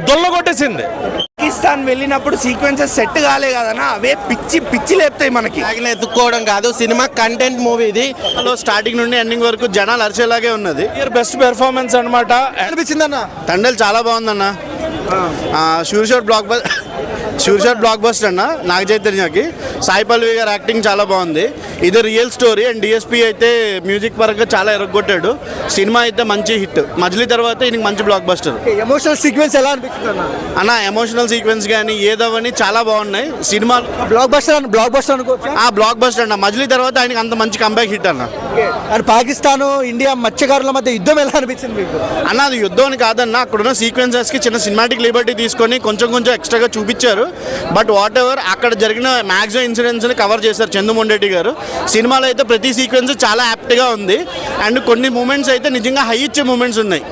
దొల్లగొట్టేసింది. పాకిస్తాన్ వెళ్ళినప్పుడు sequences set కాలే కదనా, అవే పిచ్చి లేపుతాయి మనకి. ఎత్తుక్కోవడం కాదు, సినిమా కంటెంట్ మూవీ ఇది. స్టార్టింగ్ నుండి ఎండింగ్ వరకు జనాలు అరిచేలాగే ఉన్నది. బెస్ట్ పెర్ఫార్మెన్స్ అనమాట అనిపించింది అన్న. తండేల్ చాలా బాగుందన్న. షూర్ షాట్ బ్లాక్ బస్టర్ అన్న. నాగ చైతన్యకి సాయి పల్లవి గారు యాక్టింగ్ చాలా బాగుంది. ఇది రియల్ స్టోరీ అండ్ డిఎస్పీ అయితే మ్యూజిక్ పరంగా చాలా ఎరగొట్టాడు. సినిమా అయితే మంచి హిట్. మజిలీ తర్వాత ఈయనకి మంచి బ్లాక్ బస్టర్. ఎమోషనల్ సీక్వెన్స్ ఎలా అనిపిస్తుంది అన్న? ఎమోషనల్ సీక్వెన్స్ కానీ ఏదవని చాలా బాగున్నాయి. సినిమా బ్లాక్ బస్టర్ అనుకోవచ్చు. బ్లాక్ బస్టర్ అన్న. మజిలీ తర్వాత ఆయనకి అంత మంచి కంబ్యాక్ హిట్ అన్న. అండ్ పాకిస్తాన్ ఇండియా మత్స్యకారుల మధ్య యుద్ధం ఎలా అనిపించింది మీకు? అన్న అది యుద్ధం అని కాదన్న, అక్కడున్న సీక్వెన్సెస్కి చిన్న సినిమాటిక్ లిబర్టీ తీసుకొని కొంచెం ఎక్స్ట్రాగా చూపించారు. బట్ వాట్ ఎవర్ అక్కడ జరిగిన మ్యాక్సిమం ఇన్సిడెంట్స్ని కవర్ చేశారు చందుమొండెడ్డి గారు. సినిమాలో అయితే ప్రతి సీక్వెన్స్ చాలా యాప్ట్గా ఉంది. అండ్ కొన్ని మూమెంట్స్ అయితే నిజంగా హై ఇచ్చే మూమెంట్స్ ఉన్నాయి.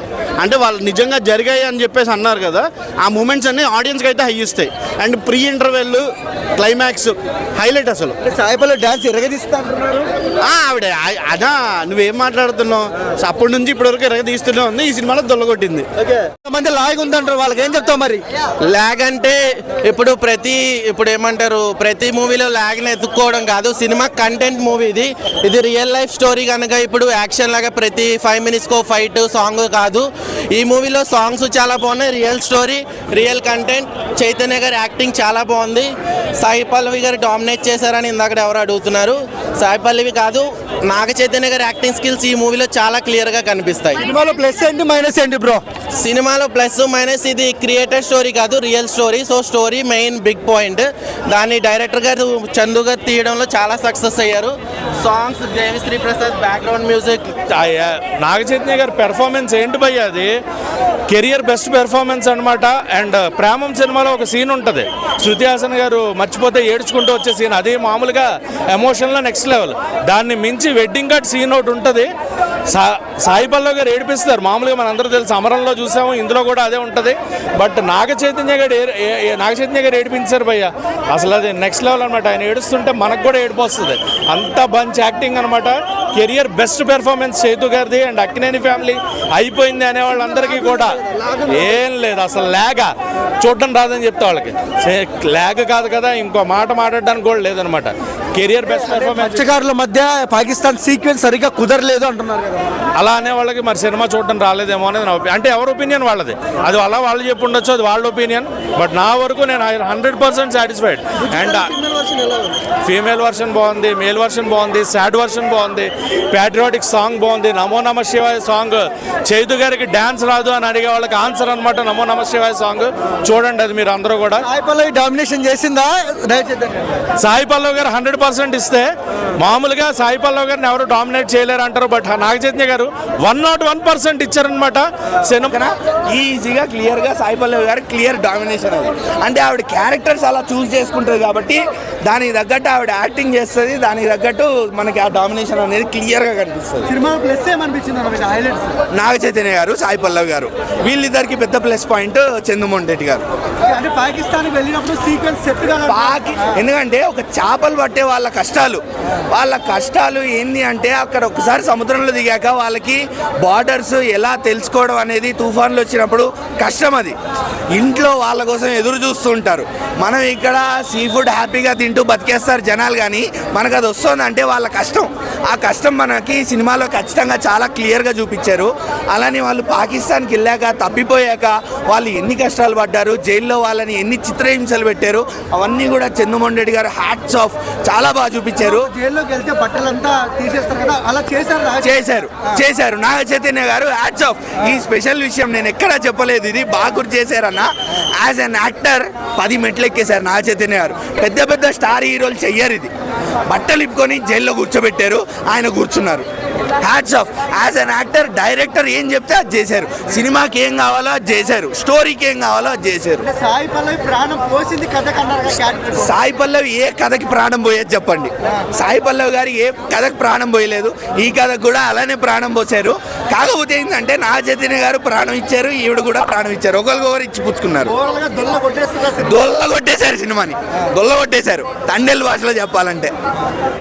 అంటే వాళ్ళు నిజంగా జరిగాయి అని చెప్పేసి అన్నారు కదా, ఆ మూమెంట్స్ అన్ని ఆడియన్స్కి అయితే హై ఇస్తాయి. And pre interval, climax highlight. అసలు సాయిపల్లి డాన్స్ ఎరగదీస్తా అంటున్నారు. ఆవిడ అదా నువ్వేం మాట్లాడుతున్నావు? అప్పటి నుంచి ఇప్పటి వరకు ఎరగదీస్తూనే ఉంది. ఈ సినిమాలో దొల్లగొట్టింది. మంది లాగ్ ఉందంటారు, వాళ్ళకి ఏం చెప్తావు మరి? ల్యాగ్ అంటే ఇప్పుడు ఏమంటారు, ప్రతి మూవీలో ల్యాగ్ని ఎత్తుక్కోవడం కాదు, సినిమా కంటెంట్ మూవీ ఇది రియల్ లైఫ్ స్టోరీ కనుక ఇప్పుడు యాక్షన్ లాగా ప్రతి 5 minutesకో ఫైట్ సాంగ్ కాదు. ఈ మూవీలో సాంగ్స్ చాలా బాగున్నాయి, real story, real content. Chaitanya గారి యాక్టింగ్ చాలా బాగుంది. సాయి పల్లవి గారు డామినేట్ చేశారని ఇందాక ఎవరు అడుగుతున్నారు. సాయి పల్లవి కాదు, నాగ చైతన్య గారి యాక్టింగ్ స్కిల్స్ ఈ మూవీలో చాలా క్లియర్గా కనిపిస్తాయి. సినిమాలో ప్లస్ ఏంటి మైనస్ ఏంటి బ్రో? సినిమాలో ప్లస్ మైనస్, ఇది క్రియేటెడ్ స్టోరీ కాదు, real story. So story main big point. దాన్ని డైరెక్టర్ గారు చందు గారు తీయడంలో చాలా సక్సెస్ అయ్యారు. Songs Devi Sri Prasad, background music. Naga Chaitanya గారి పెర్ఫార్మెన్స్ ఏంటి భయ్య, అది కెరియర్ బెస్ట్ పెర్ఫార్మెన్స్ అనమాట. అండ్ ప్రేమం సినిమాలో ఒక సీన్ ఉంటుంది, శృతి హాసన్ గారు మర్చిపోతే ఏడ్చుకుంటూ వచ్చే సీన్. అది మామూలుగా ఎమోషన్లో నెక్స్ట్ లెవెల్. దాన్ని మించి వెడ్డింగ్ కార్డ్ సీన్ ఒకటి ఉంటుంది. సాయి పల్లవి గారు ఏడిపిస్తారు. మామూలుగా మనందరూ తెలుసు, అమరంలో చూసాము, ఇందులో కూడా అదే ఉంటుంది. బట్ నాగ చైతన్య గారు ఏడిపించారు భయ్య. అసలు అది నెక్స్ట్ లెవెల్ అనమాట. ఆయన ఏడుస్తుంటే మనకు కూడా ఏడుపు వస్తుంది. అంత మంచి యాక్టింగ్ అనమాట. కెరియర్ బెస్ట్ పెర్ఫార్మెన్స్ చైతు గారిది. అండ్ అక్కినేని ఫ్యామిలీ అయిపోయింది అనే వాళ్ళందరికీ కూడా ఏం లేదు, అసలు ల్యాగ్ చూడడం రాదని చెప్తే వాళ్ళకి ల్యాగ్ కాదు కదా, ఇంకో మాట మాట్లాడడానికి కూడా లేదనమాట. Career best performance. మత్స్యకారుల మధ్య పాకిస్తాన్ సీక్వెన్స్ సరిగ్గా కుదరలేదు అంటున్నారు కదా, అలా అనే వాళ్ళకి మరి సినిమా చూడడం రాలేదేమో అనేది నా ఒపీనియన్. అంటే ఎవరి ఒపీనియన్ వాళ్ళది, అది అలా వాళ్ళు చెప్పి ఉండొచ్చు, అది వాళ్ళ ఒపీనియన్. బట్ నా వరకు నేను 100% సాటిస్ఫైడ్. అండ్ ఫీమేల్ వర్షన్ బాగుంది, మేల్ వర్షన్ బాగుంది, సాడ్ వర్షన్ బాగుంది, ప్యాట్రియాటిక్ సాంగ్ బాగుంది, నమో నమ శివాయ సాంగ్. చైతు గారికి డ్యాన్స్ రాదు అని అడిగే వాళ్ళకి ఆన్సర్ అనమాట నమో నమ శివాయ సాంగ్. చూడండి అది మీరు అందరూ కూడా. సాయి పల్లవి డామినేషన్ చేసిందా? సాయి పల్లవి గారు 100% ఇస్తే, మామూలుగా సాయి పల్లవి గారిని ఎవరు డామినేట్ చేయలేరు అంటారు. బట్ నాగ చైతన్య గారు 101% ఇచ్చారనమాట. సినిమా ఈజీగా క్లియర్గా సాయి పల్లవి గారు క్లియర్ డామినేషన్. అది అంటే ఆవిడ క్యారెక్టర్స్ అలా చూస్ చేసుకుంటుంది కాబట్టి దానికి తగ్గట్టు ఆవిడ యాక్టింగ్ చేస్తుంది. దానికి తగ్గట్టు మనకి ఆ డామినేషన్ అనేది క్లియర్గా కనిపిస్తుంది. సినిమా ప్లస్ ఏమనిపించింది? హైలైట్స్ నాగ చైతన్య గారు, సాయి పల్లవి గారు, వీళ్ళిద్దరికి పెద్ద ప్లస్ పాయింట్ చందుమొండెడ్డి గారు. అంటే పాకిస్తాన్కి వెళ్ళినప్పుడు సీక్వెన్స్ సెట్ ఎందుకంటే ఒక చేపలు పట్టే వాళ్ళ కష్టాలు ఏంది అంటే, అక్కడ ఒకసారి సముద్రంలో దిగాక వాళ్ళకి బార్డర్స్ ఎలా తెలుసుకోవడం అనేది తుఫాన్లు వచ్చినప్పుడు కష్టం. అది ఇంట్లో వాళ్ళ కోసం ఎదురు చూస్తూ ఉంటారు. మనం ఇక్కడ సీ ఫుడ్ హ్యాపీగా తింటూ బతికేస్తారు జనాలు, కానీ మనకు అది వస్తుందంటే వాళ్ళ కష్టం. ఆ కష్టం మనకి సినిమాలో ఖచ్చితంగా చాలా క్లియర్గా చూపించారు. అలానే వాళ్ళు పాకిస్తాన్కి వెళ్ళాక తప్పిపోయాక వాళ్ళు ఎన్ని కష్టాలు పడ్డారు, జైల్లో వాళ్ళని ఎన్ని చిత్రహింసలు పెట్టారు, అవన్నీ కూడా చందుమొండెడ్డి గారు హ్యాట్స్ ఆఫ్ చాలా బాగా చూపించారు. జైల్లోకి వెళ్తే బట్టలంతా తీసేస్తారు కదా, అలా చేశారు నాగ చైతన్య గారు హ్యాట్స్ ఆఫ్. ఈ స్పెషల్ విషయం నేను ఎక్కడా చెప్పలేదు, ఇది బాగా గుర్తు చేశారన్న. యాజ్ అన్ యాక్టర్ 10 మెట్లు ఎక్కేశారు నాగ చైతన్య గారు. పెద్ద స్టార్ హీరోలు చెయ్యరు ఇది. బట్టలు ఇప్పుకొని జైల్లో కూర్చోబెట్టారు, ఆయన కూర్చున్నారు. Hats off. As an actor director ఏం చెప్తే అది చేశారు. సినిమాకి ఏం కావాలో అది చేశారు, స్టోరీకి ఏం కావాలో అది చేశారు. సాయి పల్లవి ప్రాణం పోసింది కథకు అన్నారు. సాయి పల్లవి ఏ కథకి ప్రాణం పోయేది చెప్పండి? సాయి పల్లవి గారు ఏ కథకు ప్రాణం పోయలేదు, ఈ కథకు కూడా అలానే ప్రాణం పోసారు. కాకపోతే ఏంటంటే నాగ చైతన్య గారు ప్రాణం ఇచ్చారు, ఈవిడ కూడా ప్రాణం ఇచ్చారు. ఒకరికొకరు ఇచ్చి పుచ్చుకున్నారు. దొల్ల కొట్టేశారు సినిమాని, దొల్ల కొట్టేశారు తండేల్ భాషలో చెప్పాలంటే.